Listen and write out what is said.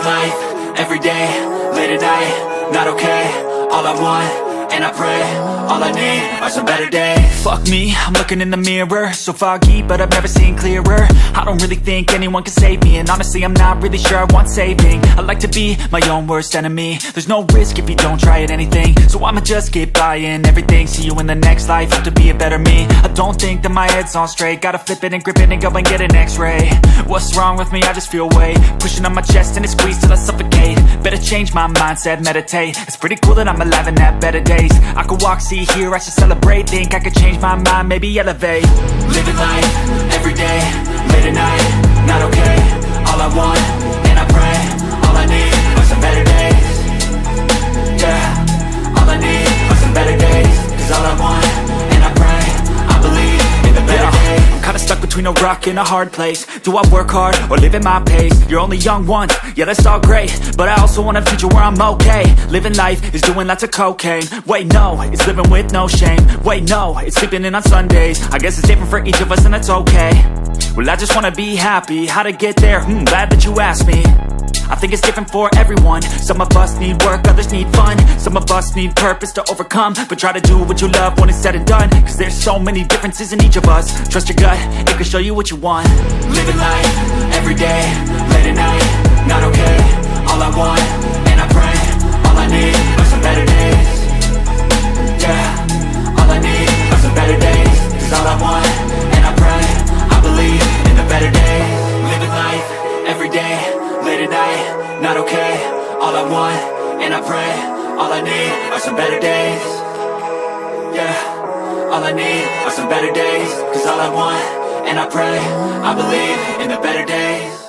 life, everyday, late at night, not okay. All I want, and I pray, all I need are some better days. Fuck me, I'm looking in the mirror, so foggy, but I've never seen clearer. I don't really think anyone can save me, and honestly I'm not really sure I want saving. I like to be my own worst enemy. There's no risk if you don't try at anything, so I'ma just get buying everything. See you in the next life, have to be a better me. I don't think that my head's on straight, gotta flip it and grip it and go and get an x-ray. What's wrong with me? I just feel weight pushing on my chest and it squeezes till I suffocate. Better change my mindset, meditate. It's pretty cool that I'm alive and have better days. I could walk, see, hear, I should celebrate. Think I could change my mind, maybe elevate. Living life, everyday, late at night, not okay. All I want, and I pray, all I need are some better days. Yeah, all I need are some better days. Cause all I want, and I pray, I believe in the better days. I'm kinda stuck between a rock and a hard place. Do I work hard or live at my pace? You're only young once, yeah that's all great, but I also want a future where I'm okay. Living life is doing lots of cocaine. Wait no, it's living with no shame. Wait no, it's sleeping in on Sundays. I guess it's different for each of us and that's okay. Well I just wanna be happy, how to get there? Glad that you asked me. I think it's different for everyone. Some of us need work, others need fun. Some of us need purpose to overcome. But try to do what you love when it's said and done, cause there's so many differences in each of us. Trust your gut, it can show you what you want. Living life, everyday, late at night, not okay. All I want, and I pray, all I need are some better days. Yeah, all I need are some better days. Cause all I want, and I pray, I believe in the better days. Living life, everyday, late at night, not okay. All I want, and I pray, all I need are some better days. Yeah, all I need are some better days. Cause all I want, and I pray, I believe in the better days.